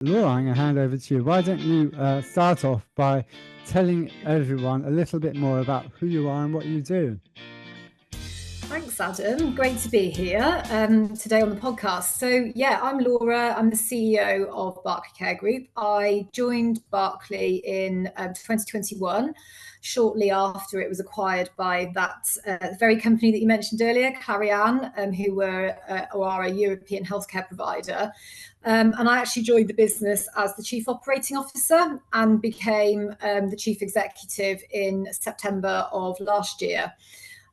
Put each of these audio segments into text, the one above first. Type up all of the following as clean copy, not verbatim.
Laura, I'm going to hand over to you. Why don't you start off by telling everyone a little bit more about who you are and what you do? Thanks, Adam. Great to be here today on the podcast. So, yeah, I'm Laura. I'm the CEO of Berkley Care Group. I joined Berkley in 2021, shortly after it was acquired by that very company that you mentioned earlier, Clariane, who are a European healthcare provider. And I actually joined the business as the Chief Operating Officer and became the Chief Executive in September of last year.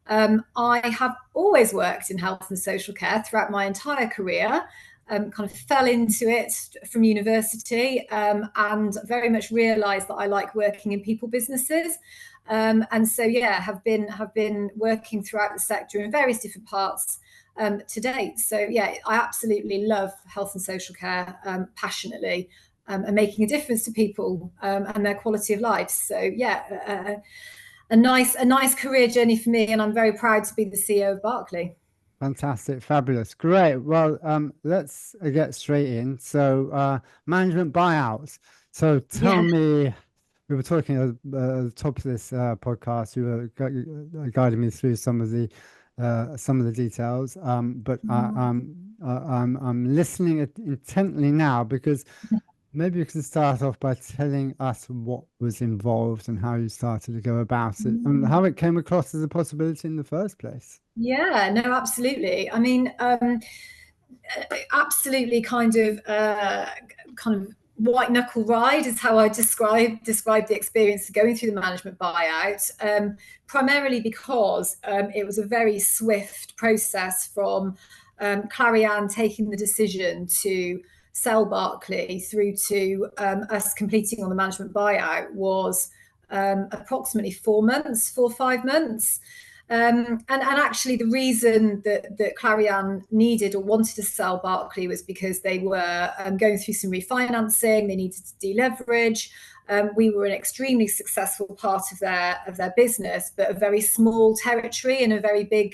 I have always worked in health and social care throughout my entire career, kind of fell into it from university and very much realised that I like working in people businesses. And so, yeah, have been working throughout the sector in various different parts to date. So, yeah, I absolutely love health and social care passionately and making a difference to people and their quality of life. So, yeah, a nice career journey for me, and I'm very proud to be the CEO of Berkley. Fantastic, fabulous, great. Well, let's get straight in. So, management buyouts. So, tell Yeah. me, we were talking at the top of this podcast. You were guiding me through some of the details. But I'm listening intently now because maybe you can start off by telling us what was involved and how you started to go about it and how it came across as a possibility in the first place. Yeah, no, absolutely. I mean, absolutely kind of white knuckle ride is how I describe the experience of going through the management buyout. Primarily because it was a very swift process from Clariane taking the decision to sell Berkley through to us completing on the management buyout was approximately 4 months, 4 or 5 months. And actually, the reason that Clariane needed or wanted to sell Berkley was because they were going through some refinancing. They needed to deleverage. We were an extremely successful part of their business, but a very small territory in a very big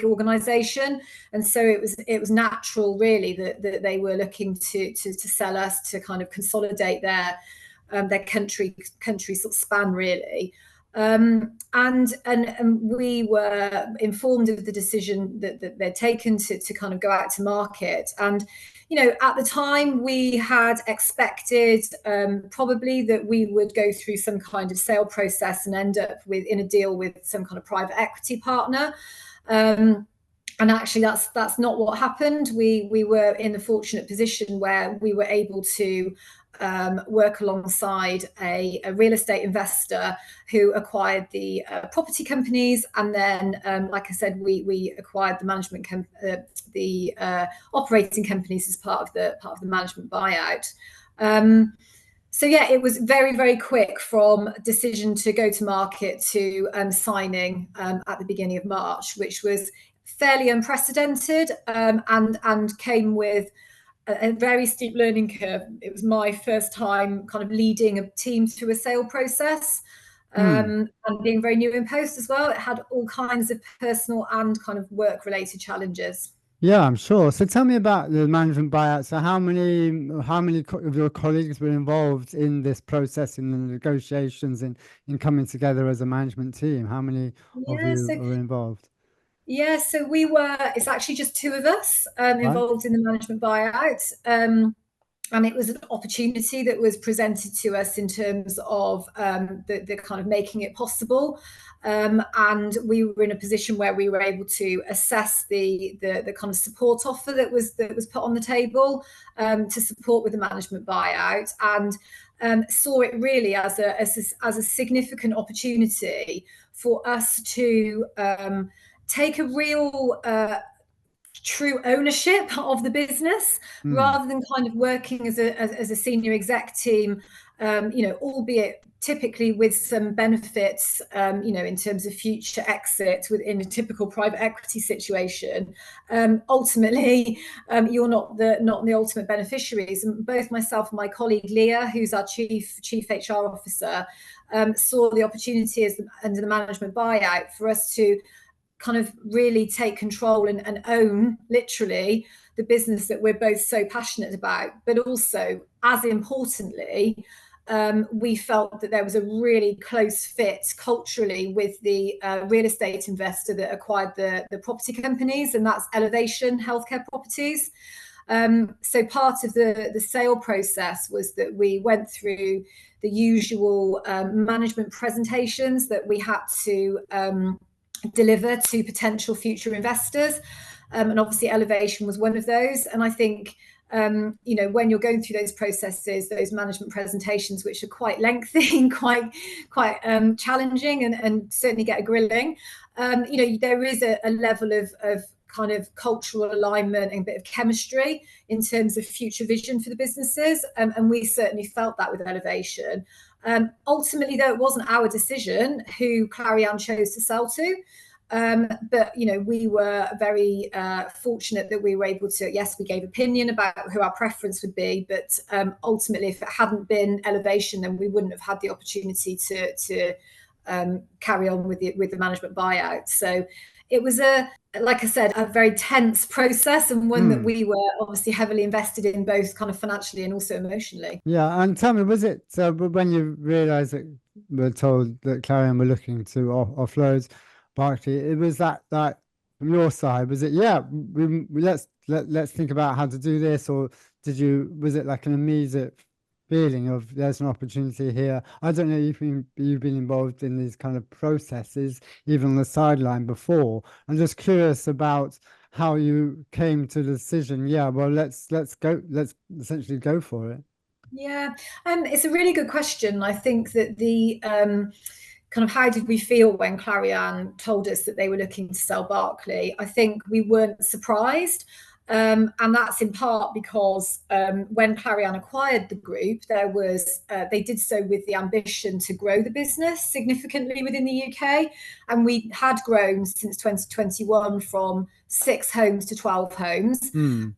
organization, and so it was natural, really, that they were looking to sell us to kind of consolidate their country sort of span, really. And we were informed of the decision that they'd taken to kind of go out to market. And at the time, we had expected probably that we would go through some kind of sale process and end up in a deal with some kind of private equity partner. And actually, that's not what happened. We were in the fortunate position where we were able to work alongside a real estate investor who acquired the property companies, and then, like I said, we acquired the operating companies as part of the management buyout. So yeah, it was very, very quick from decision to go to market to signing at the beginning of March, which was fairly unprecedented and came with a very steep learning curve. It was my first time kind of leading a team through a sale process, and being very new in post as well. It had all kinds of personal and kind of work-related challenges. Yeah, I'm sure. So tell me about the management buyout. So how many of your colleagues were involved in this process, in the negotiations, in coming together as a management team? How many of Yeah, you so were involved? yeah, so it's actually just two of us Right? involved in the management buyout. And it was an opportunity that was presented to us in terms of the kind of making it possible. And we were in a position where we were able to assess the kind of support offer that was put on the table to support with the management buyout, and saw it really as a significant opportunity for us to take a real true ownership of the business, rather than kind of working as a senior exec team, albeit typically with some benefits, in terms of future exit within a typical private equity situation. Ultimately, you're not the ultimate beneficiaries. And both myself and my colleague Leah, who's our chief HR officer, saw the opportunity under the management buyout for us to kind of really take control and own literally the business that we're both so passionate about. But also, as importantly, we felt that there was a really close fit culturally with the real estate investor that acquired the property companies, and that's Elevation Healthcare Properties. So part of the sale process was that we went through the usual management presentations that we had to deliver to potential future investors. And obviously Elevation was one of those. And I think, when you're going through those processes, those management presentations, which are quite lengthy and quite challenging and certainly get a grilling, there is a level of kind of cultural alignment and a bit of chemistry in terms of future vision for the businesses. And we certainly felt that with Elevation. Ultimately, though, it wasn't our decision who Clariane chose to sell to. But we were very fortunate that we were able to, yes, we gave opinion about who our preference would be, but ultimately, if it hadn't been Elevation, then we wouldn't have had the opportunity to carry on with the management buyout. So it was like I said, a very tense process, and one that we were obviously heavily invested in, both kind of financially and also emotionally. Yeah, and tell me, was it when you realised that we're told that Clarion were looking to offload Berkley, it was that from your side, was it, let's think about how to do this, or was it like an immediate feeling of there's an opportunity here? I don't know if you've been involved in these kind of processes, even on the sideline before. I'm just curious about how you came to the decision. Yeah, well, let's essentially go for it. Yeah, it's a really good question. I think that the kind of how did we feel when Clariane told us that they were looking to sell Berkley? I think we weren't surprised. And that's in part because when Clariane acquired the group, they did so with the ambition to grow the business significantly within the UK. And we had grown since 2021 from 6 homes to 12 homes.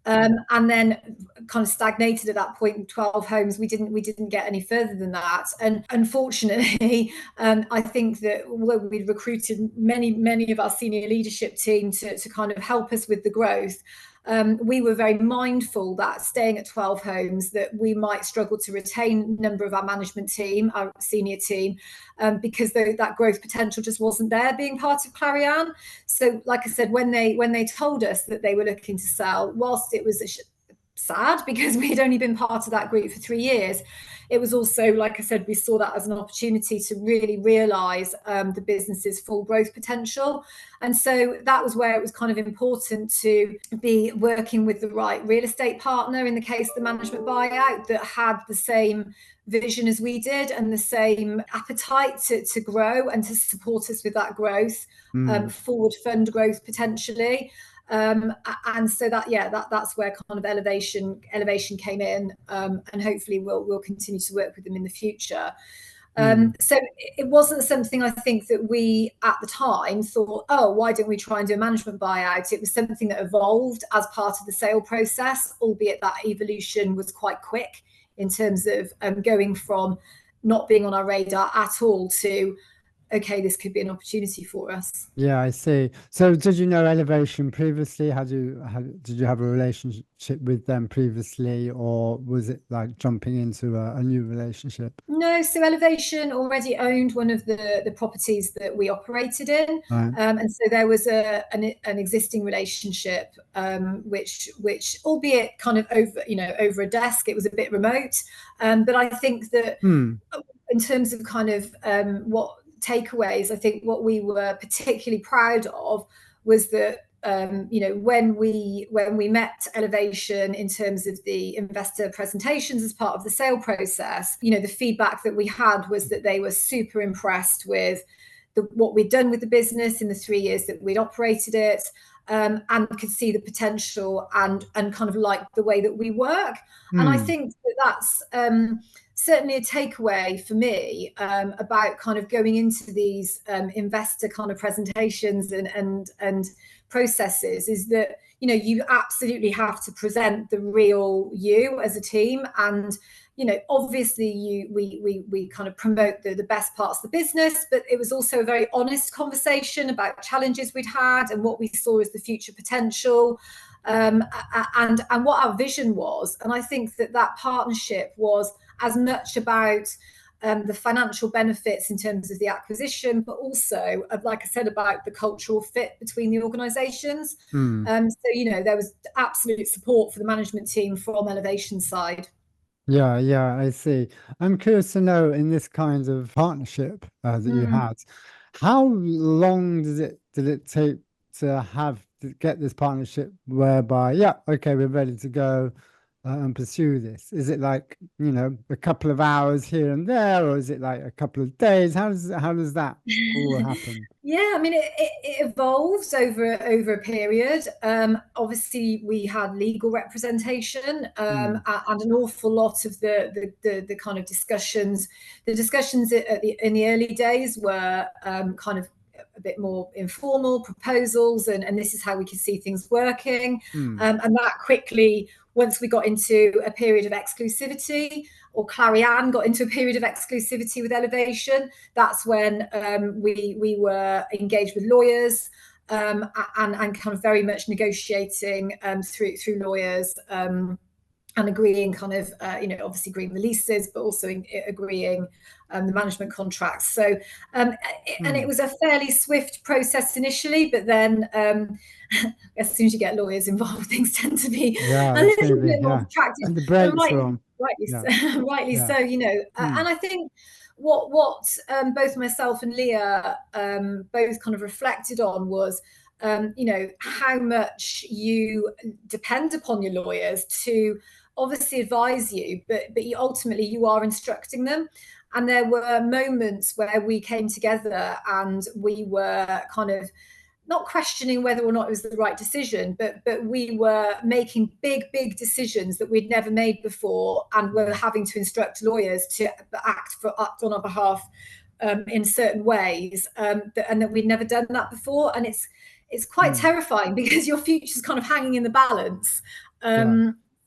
And then kind of stagnated at that point, 12 homes. We didn't get any further than that. And unfortunately, I think that although we'd recruited many of our senior leadership team to kind of help us with the growth, we were very mindful that staying at 12 homes, that we might struggle to retain a number of our management team, our senior team, because that growth potential just wasn't there being part of Clariane. So like I said, when they told us that they were looking to sell, whilst it was sad because we'd only been part of that group for 3 years, it was also, like I said, we saw that as an opportunity to really realise the business's full growth potential. And so that was where it was kind of important to be working with the right real estate partner, in the case of the management buyout, that had the same vision as we did and the same appetite to grow and to support us with that growth, forward fund growth potentially. And so that's where kind of elevation came in, and hopefully we'll continue to work with them in the future. So it wasn't something, I think, that we at the time thought, oh, why don't we try and do a management buyout? It was something that evolved as part of the sale process, albeit that evolution was quite quick in terms of going from not being on our radar at all to, okay, this could be an opportunity for us. Yeah, I see. So did you know Elevation previously? Did you have a relationship with them previously, or was it like jumping into a new relationship? No, so Elevation already owned one of the properties that we operated in. Right. And so there was an existing relationship, which albeit kind of over a desk, it was a bit remote. But I think that in terms of kind of what takeaways, I think what we were particularly proud of was that when we met Elevation in terms of the investor presentations as part of the sale process, the feedback that we had was that they were super impressed with what we'd done with the business in the 3 years that we'd operated it, and could see the potential and kind of like the way that we work. And I think that's certainly a takeaway for me about kind of going into these investor kind of presentations and processes, is that you absolutely have to present the real you as a team, and obviously we kind of promote the best parts of the business, but it was also a very honest conversation about challenges we'd had and what we saw as the future potential, and what our vision was. And I think that partnership was as much about the financial benefits in terms of the acquisition, but also, like I said, about the cultural fit between the organisations. So, there was absolute support for the management team from Elevation side. Yeah, I see. I'm curious to know, in this kind of partnership that you had, how long did it take to get this partnership whereby, yeah, okay, we're ready to go and pursue this? Is it like, a couple of hours here and there, or is it like a couple of days? How does that all happen? Yeah, I mean, it evolves over a period. Obviously, we had legal representation, and an awful lot of the kind of discussions. The discussions in the early days were kind of a bit more informal proposals, and this is how we could see things working. And that quickly, once we got into a period of exclusivity, or Clarianne got into a period of exclusivity with Elevation, that's when we were engaged with lawyers, and kind of very much negotiating through lawyers, and agreeing kind of, obviously agreeing the leases, but also agreeing the management contracts. So, and it was a fairly swift process initially, but then as soon as you get lawyers involved, things tend to be a little bit more protracted. And the brakes are on. Rightly so, and I think what both myself and Leah both kind of reflected on was, how much you depend upon your lawyers to obviously advise you, but ultimately you are instructing them. And there were moments where we came together and we were kind of not questioning whether or not it was the right decision, but we were making big decisions that we'd never made before, and were having to instruct lawyers to act on our behalf in certain ways, and that we'd never done that before. And it's quite terrifying, because your future's kind of hanging in the balance.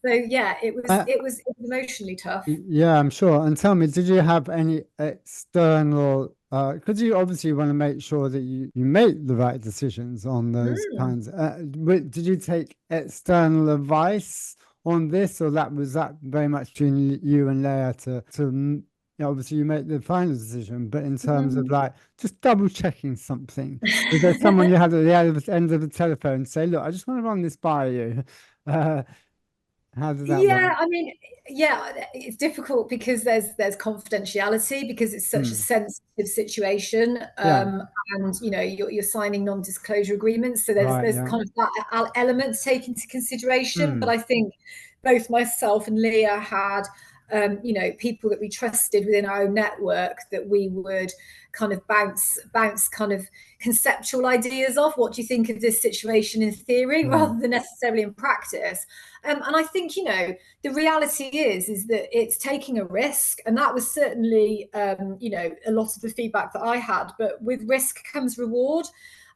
So yeah, it was emotionally tough. Yeah, I'm sure. And tell me, did you have any external, because you obviously want to make sure that you make the right decisions on those kinds. Did you take external advice on this, or was that very much between you and Leah to obviously you make the final decision, but in terms of like just double checking something? Was there someone you had at the end of the telephone say, look, I just want to run this by you? How did that work? I mean, it's difficult because there's confidentiality, because it's such a sensitive situation, and you're signing non-disclosure agreements, so there's kind of that element to take into consideration. But I think both myself and Leah had people that we trusted within our own network, that we would kind of bounce kind of conceptual ideas off. What do you think of this situation in theory, rather than necessarily in practice? And I think, the reality is that it's taking a risk. And that was certainly, a lot of the feedback that I had. But with risk comes reward.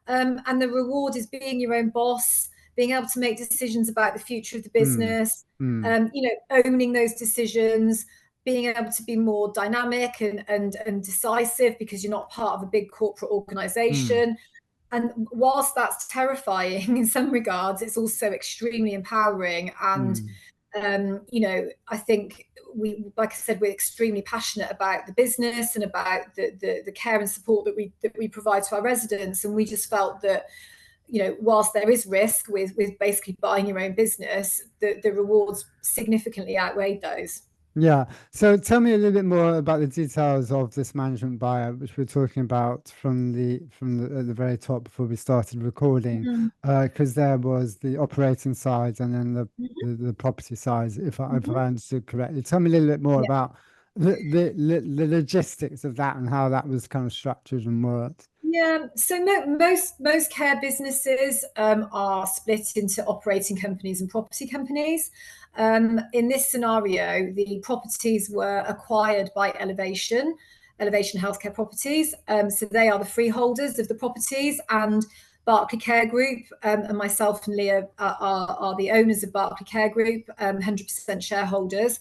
And the reward is being your own boss, being able to make decisions about the future of the business, owning those decisions, being able to be more dynamic and decisive, because you're not part of a big corporate organization. And whilst that's terrifying in some regards, it's also extremely empowering. And, I think like I said, we're extremely passionate about the business and about the care and support that we provide to our residents. And we just felt that, whilst there is risk with basically buying your own business, the rewards significantly outweighed those. Yeah. So tell me a little bit more about the details of this management buyout, which we're talking about from the at the very top before we started recording, because there was the operating side and then the property side, if I understood correctly. Tell me a little bit more about the logistics of that and how that was kind of structured and worked. Yeah, so most care businesses are split into operating companies and property companies. In this scenario, the properties were acquired by Elevation Healthcare Properties. So they are the freeholders of the properties, and Berkley Care Group and myself and Leah are the owners of Berkley Care Group, 100% shareholders.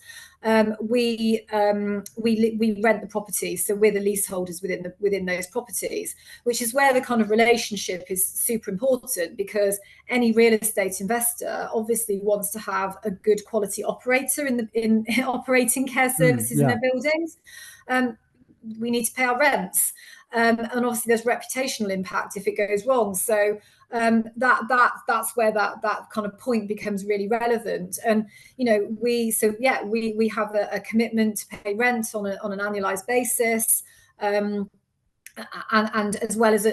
we rent the properties, so we're the leaseholders within those properties, which is where the kind of relationship is super important, because any real estate investor obviously wants to have a good quality operator in operating care services in their buildings. We need to pay our rents, and obviously there's reputational impact if it goes wrong. So that's where that kind of point becomes really relevant. And we have a commitment to pay rent on an annualized basis, and as well as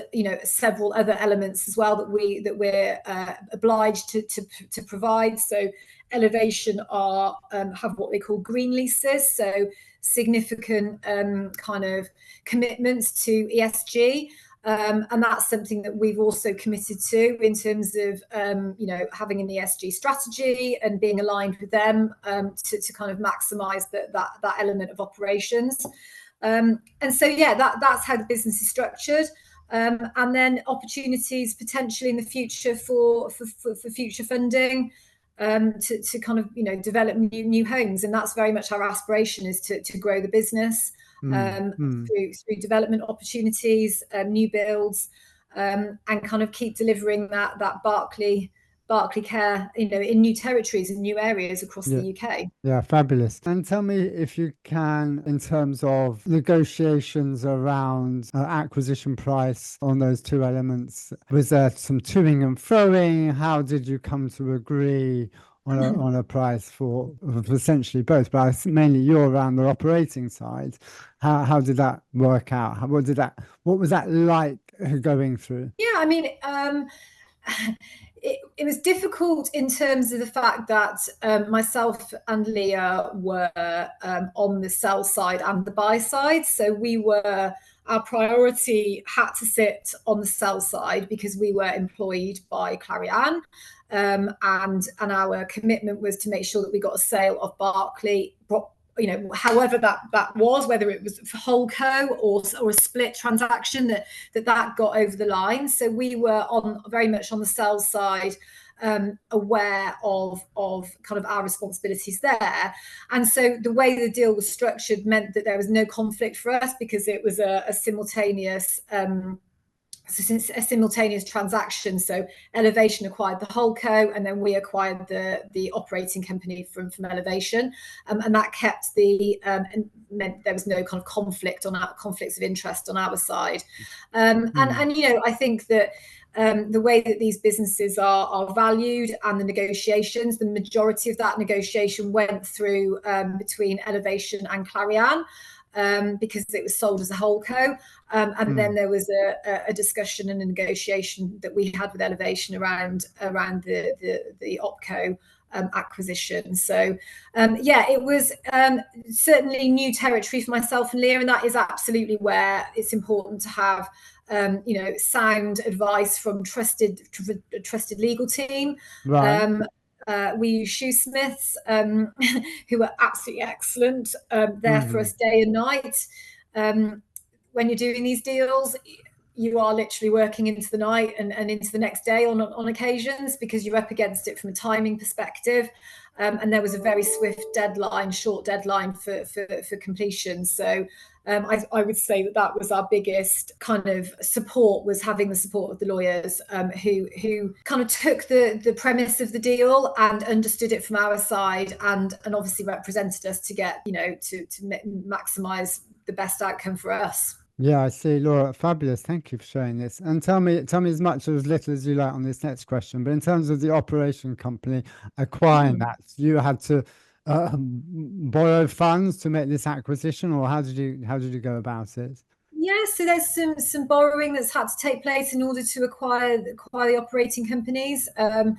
several other elements as well that we're obliged to provide. So Elevation have what they call green leases, so significant kind of commitments to ESG. And that's something that we've also committed to in terms of having an ESG strategy and being aligned with them to kind of maximise that element of operations. And so that's how the business is structured. And then opportunities potentially in the future for future funding, to kind of develop new homes. And that's very much our aspiration, is to grow the business through development opportunities, new builds, and kind of keep delivering that Berkley Care, in new territories and new areas across the UK. Yeah, fabulous. And tell me, if you can, in terms of negotiations around acquisition price on those two elements, was there some toing and froing? How did you come to agree on a price for essentially both? But mainly you're around the operating side. How did that work out? What was that like going through? Yeah, I mean, it was difficult in terms of the fact that myself and Leah were on the sell side and the buy side. So our priority had to sit on the sell side because we were employed by Clariane, and our commitment was to make sure that we got a sale of Berkley, however that was, whether it was for whole co or a split transaction, that got over the line. So we were very much on the sell side, aware of kind of our responsibilities there. And so the way the deal was structured meant that there was no conflict for us, because it was a simultaneous transaction. So Elevation acquired the whole co, and then we acquired the operating company from Elevation, and that kept and meant there was no kind of conflicts of interest on our side. And I think that the way that these businesses are valued and the negotiations, the majority of that negotiation went through between Elevation and Clariane, because it was sold as a whole co. And then there was a discussion and a negotiation that we had with Elevation around the OpCo acquisition. So it was certainly new territory for myself and Leah, and that is absolutely where it's important to have sound advice from trusted legal team. Right. We use Shoesmiths, who are absolutely excellent, there for us day and night. When you're doing these deals, you are literally working into the night and into the next day on occasions, because you're up against it from a timing perspective. And there was a very short deadline for completion. So I would say that was our biggest kind of support, was having the support of the lawyers, who kind of took the premise of the deal and understood it from our side, and obviously represented us to get to maximize the best outcome for us. Yeah, I see, Laura. Fabulous. Thank you for sharing this. And tell me as much or as little as you like on this next question. But in terms of the operation company acquiring that, you had to borrow funds to make this acquisition, or how did you go about it? Yeah, so there's some borrowing that's had to take place in order to acquire the operating companies, and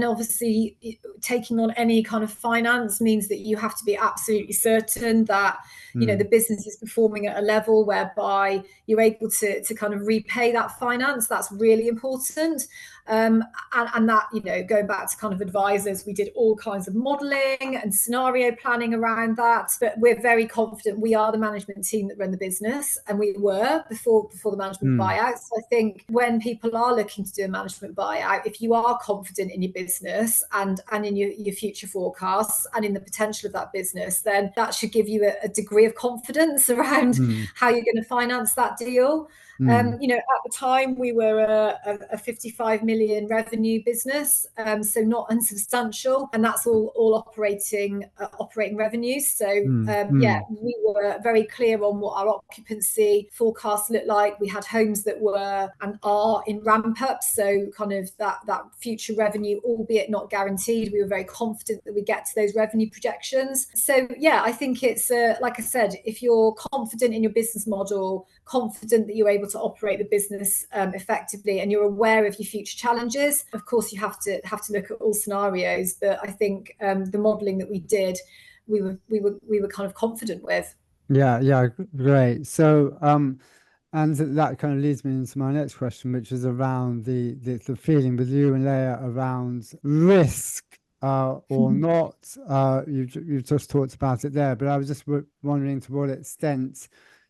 obviously taking on any kind of finance means that you have to be absolutely certain that the business is performing at a level whereby you're able to kind of repay that finance. That's really important. And that, going back to kind of advisors, we did all kinds of modeling and scenario planning around that. But we're very confident. We are the management team that run the business, and we were before the management buyout. So I think when people are looking to do a management buyout, if you are confident in your business and in your future forecasts and in the potential of that business, then that should give you a degree of confidence around how you're going to finance that deal. At the time we were a 55 million revenue business, so not unsubstantial, and that's all operating revenues. So we were very clear on what our occupancy forecasts looked like. We had homes that were and are in ramp up, so kind of that future revenue, albeit not guaranteed, we were very confident that we get to those revenue projections. So I think it's like I said, if you're confident in your business model, confident that you're able to operate the business effectively, and you're aware of your future challenges, of course you have to look at all scenarios. But I think the modeling that we did, we were kind of confident with. Yeah, great. So and that kind of leads me into my next question, which is around the feeling with you and Leah around risk or not. You've just talked about it there, but I was just wondering to what extent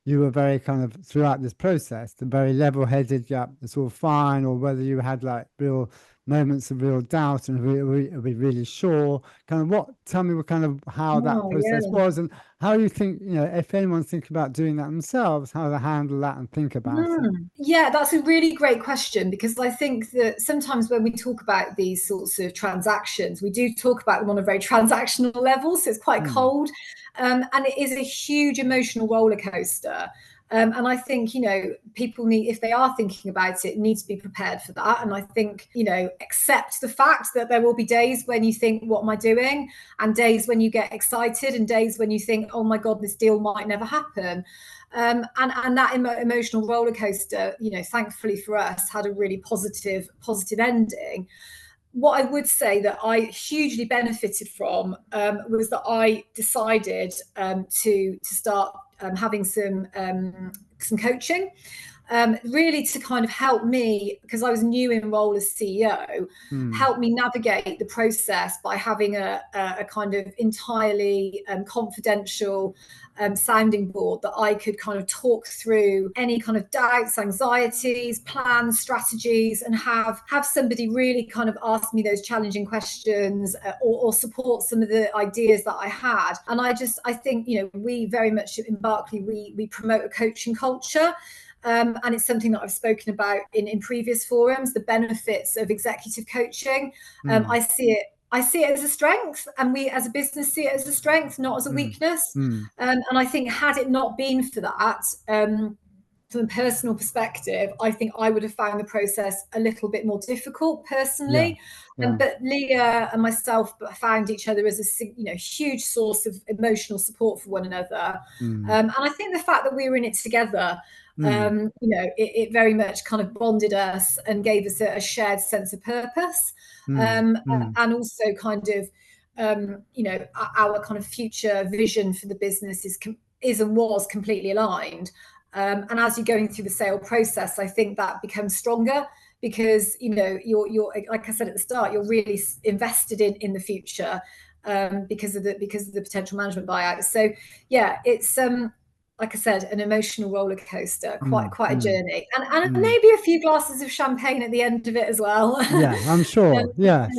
you were very kind of throughout this process, the very level-headed, it's all fine, or whether you had like real moments of real doubt and are we really sure? Tell me what kind of how that process was, and how you think, if anyone's thinking about doing that themselves, how to handle that and think about it. Yeah, that's a really great question, because I think that sometimes when we talk about these sorts of transactions, we do talk about them on a very transactional level, so it's quite cold, and it is a huge emotional roller coaster. And I think, people need, if they are thinking about it, need to be prepared for that. And I think, accept the fact that there will be days when you think, what am I doing? And days when you get excited, and days when you think, oh my God, this deal might never happen. And that emotional roller coaster, thankfully for us, had a really positive ending. What I would say that I hugely benefited from was that I decided to start having some coaching, really to kind of help me, because I was new in role as CEO, help me navigate the process by having a kind of entirely confidential sounding board that I could kind of talk through any kind of doubts, anxieties, plans, strategies, and have somebody really kind of ask me those challenging questions or support some of the ideas that I had. And I think, we very much in Berkley, we promote a coaching culture. And it's something that I've spoken about in previous forums, the benefits of executive coaching. I see it as a strength, and we as a business see it as a strength, not as a weakness. And I think had it not been for that, from a personal perspective, I think I would have found the process a little bit more difficult personally. But Leah and myself found each other as a huge source of emotional support for one another. And I think the fact that we were in it together, it very much kind of bonded us and gave us a shared sense of purpose, and also kind of our kind of future vision for the business is and was completely aligned. And as you're going through the sale process, I think that becomes stronger, because you're like I said at the start, you're really invested in the future because of the potential management buyout. So it's like I said, an emotional roller coaster, quite a journey, and maybe a few glasses of champagne at the end of it as well. Yeah, I'm sure. Yes,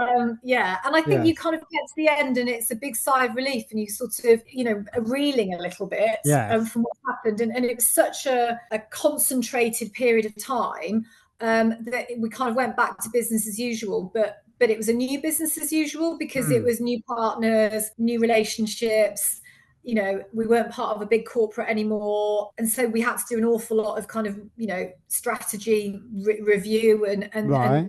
and I think you kind of get to the end, and it's a big sigh of relief, and you sort of, are reeling a little bit from what happened, and it was such a concentrated period of time that we kind of went back to business as usual, but it was a new business as usual, because it was new partners, new relationships. We weren't part of a big corporate anymore, and so we had to do an awful lot of kind of strategy review and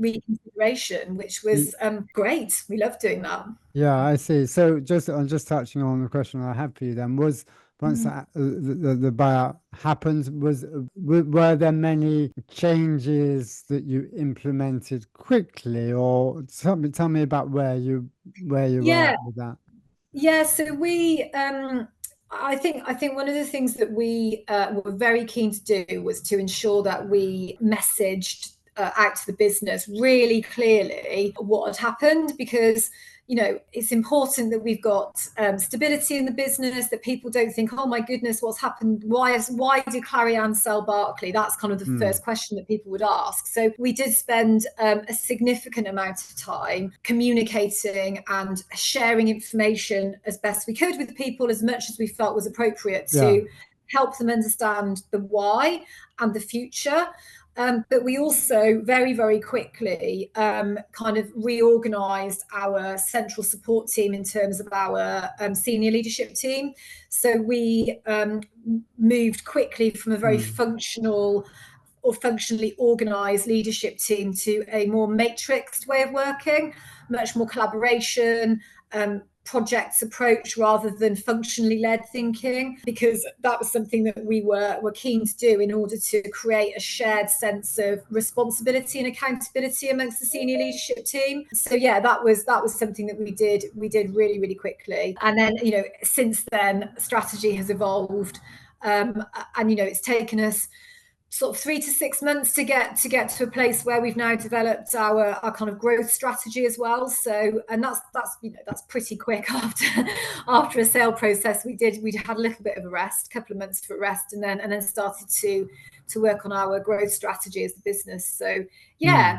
reconsideration, which was great. We loved doing that. I see. So I'm just touching on the question I have for you then, was once the buyout happened, were there many changes that you implemented quickly, or tell me about where you were with that? Yeah, so we, I think one of the things that we were very keen to do was to ensure that we messaged out to the business really clearly what had happened, because it's important that we've got stability in the business, that people don't think, oh my goodness, what's happened? Why did Clarianne sell Berkley? That's kind of the first question that people would ask. So we did spend a significant amount of time communicating and sharing information as best we could with people, as much as we felt was appropriate to help them understand the why and the future. But we also very, very quickly kind of reorganised our central support team in terms of our senior leadership team. So we moved quickly from a very functional or functionally organised leadership team to a more matrixed way of working, much more collaboration, projects approach rather than functionally led thinking, because that was something that we were keen to do in order to create a shared sense of responsibility and accountability amongst the senior leadership team. So that was something that we did really, really quickly. And then since then strategy has evolved, and it's taken us sort of 3 to 6 months to get to a place where we've now developed our kind of growth strategy as well. So, and that's pretty quick after a sale process. We'd had a little bit of a rest, a couple of months for rest, and then started to work on our growth strategy as the business. So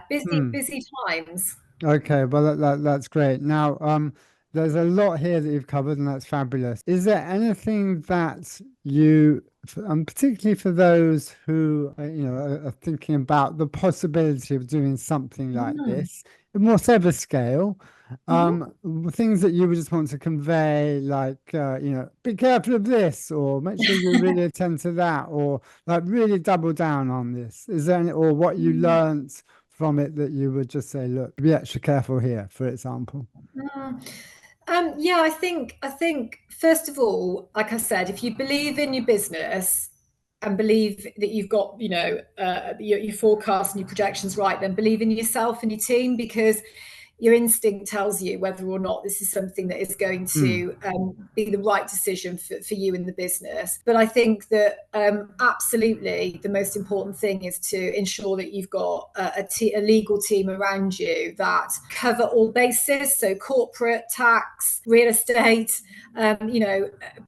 busy times. Okay, well that's great. Now, there's a lot here that you've covered, and that's fabulous. Is there anything that you, particularly for those who are thinking about the possibility of doing something like this, in whatever scale, things that you would just want to convey, like be careful of this, or make sure you really attend to that, or like really double down on this? Is there any, or what you learned from it that you would just say, look, be extra careful here, for example? I think first of all, like I said, if you believe in your business and believe that you've got your forecast and your projections right, then believe in yourself and your team, because your instinct tells you whether or not this is something that is going to be the right decision for you in the business. But I think that absolutely the most important thing is to ensure that you've got a legal team around you that cover all bases, so corporate tax, real estate,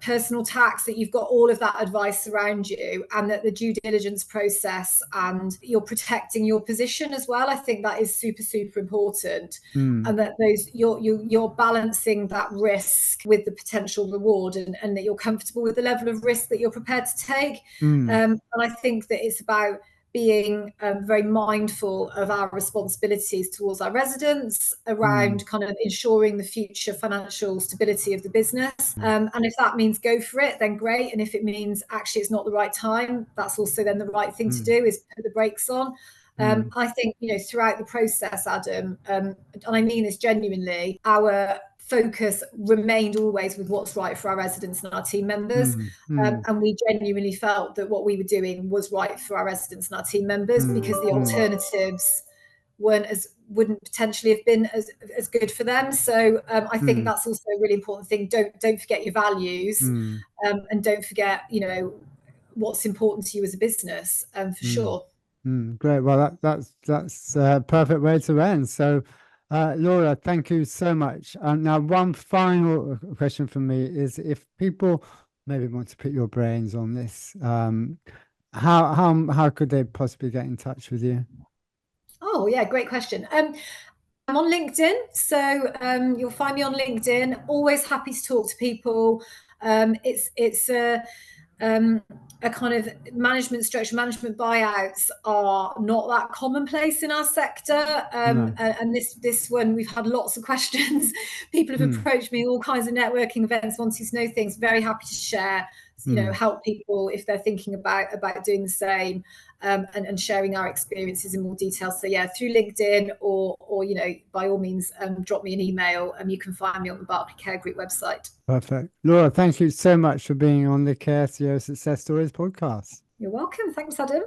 personal tax, that you've got all of that advice around you, and that the due diligence process, and you're protecting your position as well. I think that is super, super important. And that you're balancing that risk with the potential reward, and that you're comfortable with the level of risk that you're prepared to take. And I think that it's about being very mindful of our responsibilities towards our residents around kind of ensuring the future financial stability of the business. And if that means go for it, then great. And if it means actually it's not the right time, that's also then the right thing to do, is put the brakes on. I think, throughout the process, Adam, and I mean this genuinely, our focus remained always with what's right for our residents and our team members. And we genuinely felt that what we were doing was right for our residents and our team members, because the alternatives wouldn't potentially have been as good for them. So I think that's also a really important thing. Don't forget your values, and don't forget, what's important to you as a business, for sure. Great. Well, that's a perfect way to end. So, Laura, thank you so much. Now, one final question from me is, if people maybe want to put your brains on this, how could they possibly get in touch with you? Oh yeah, great question. I'm on LinkedIn, so you'll find me on LinkedIn. Always happy to talk to people. It's a kind of management structure. Management buyouts are not that commonplace in our sector. And this one, we've had lots of questions. People have approached me, all kinds of networking events, wanting to know things. Very happy to share, help people if they're thinking about doing the same, and sharing our experiences in more detail. So through LinkedIn, or by all means, drop me an email, and you can find me on the Berkley Care Group website. Perfect. Laura, thank you so much for being on the Care CEO Success Stories podcast. You're welcome. Thanks, Adam.